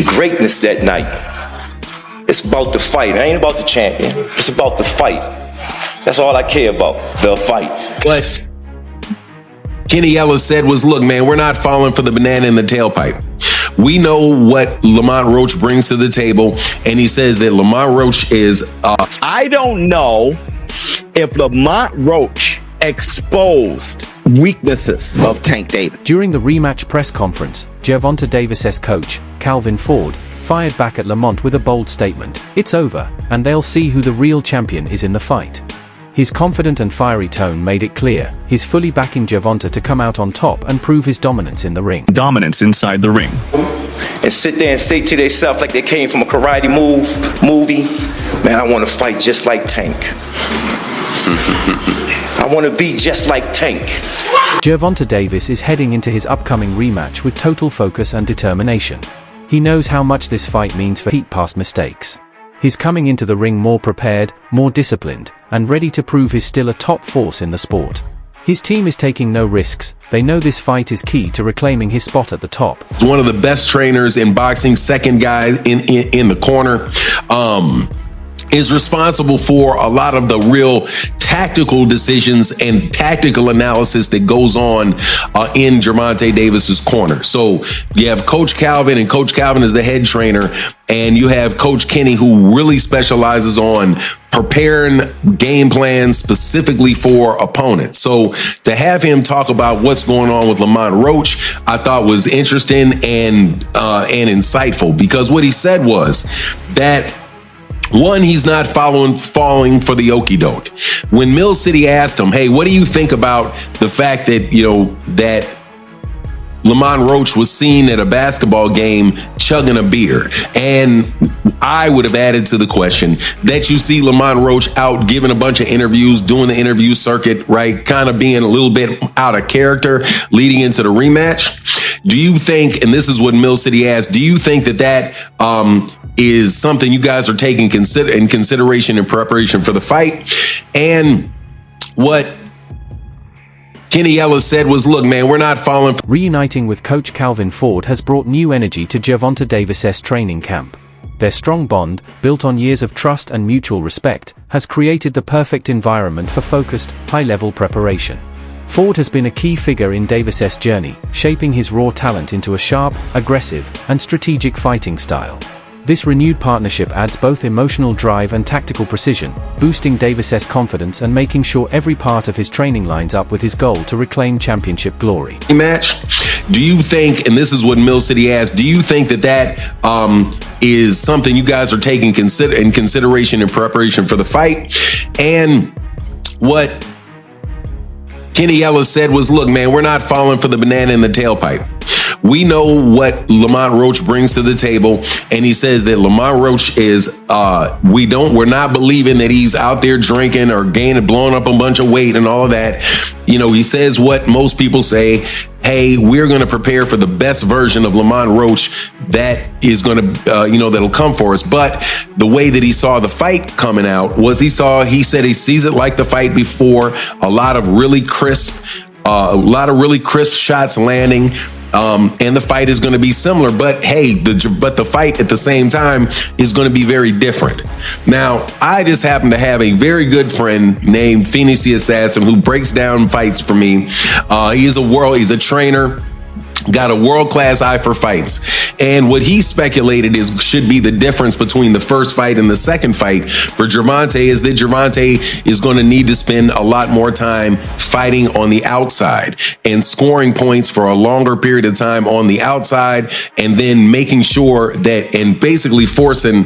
greatness that night. It's about the fight. It ain't about the champion. It's about the fight. That's all I care about, the fight. What Kenny Ellis said was, look, man, we're not falling for the banana in the tailpipe. We know what Lamont Roach brings to the table, and he says that Lamont Roach is... I don't know if Lamont Roach exposed weaknesses of Tank Davis. During the rematch press conference, Gervonta Davis's coach, Calvin Ford, fired back at Lamont with a bold statement. It's over, and they'll see who the real champion is in the fight. His confident and fiery tone made it clear he's fully backing Gervonta to come out on top and prove his dominance in the ring. Dominance inside the ring. And sit there and say to themselves like they came from a karate movie, man, I want to fight just like Tank. I want to be just like Tank. Gervonta Davis is heading into his upcoming rematch with total focus and determination. He knows how much this fight means for past mistakes. He's coming into the ring more prepared, more disciplined, and ready to prove he's still a top force in the sport. His team is taking no risks. They know this fight is key to reclaiming his spot at the top. He's one of the best trainers in boxing, second guy in the corner. Is responsible for a lot of the real tactical decisions and tactical analysis that goes on in Gervonta Davis's corner. So you have Coach Calvin, and Coach Calvin is the head trainer, and you have Coach Kenny, who really specializes on preparing game plans specifically for opponents. So to have him talk about what's going on with Lamont Roach, I thought was interesting and insightful, because what he said was that, one, he's not falling for the okie doke. When Mill City asked him, hey, what do you think about the fact that, that Lamont Roach was seen at a basketball game chugging a beer? And I would have added to the question that you see Lamont Roach out giving a bunch of interviews, doing the interview circuit, right? Kind of being a little bit out of character leading into the rematch. Do you think, and this is what Mill City asked, do you think that is something you guys are taking in consideration in preparation for the fight? And what Kenny Ellis said was, look, man, we're not falling for... Reuniting with Coach Calvin Ford has brought new energy to Gervonta Davis's training camp. Their strong bond, built on years of trust and mutual respect, has created the perfect environment for focused, high-level preparation. Ford has been a key figure in Davis's journey, shaping his raw talent into a sharp, aggressive, and strategic fighting style. This renewed partnership adds both emotional drive and tactical precision, boosting Davis's confidence and making sure every part of his training lines up with his goal to reclaim championship glory. Match. Do you think, and this is what Mill City asked, do you think that is something you guys are taking in consideration in preparation for the fight? And what Kenny Ellis said was, look, man, we're not falling for the banana in the tailpipe. We know what Lamont Roach brings to the table, and he says that Lamont Roach is, we're not believing that he's out there drinking or blowing up a bunch of weight and all of that. He says what most people say, hey, we're going to prepare for the best version of Lamont Roach that is going to, that'll come for us. But the way that he saw the fight coming out was he said he sees it like the fight before, a lot of really crisp shots landing. And the fight is going to be similar, but hey, the fight at the same time is going to be very different. Now, I just happen to have a very good friend named Phoenix the Assassin who breaks down fights for me. He's a trainer, got a world-class eye for fights. And what he speculated should be the difference between the first fight and the second fight for Gervonta is that Gervonta is going to need to spend a lot more time fighting on the outside and scoring points for a longer period of time on the outside, and then making sure that, and basically forcing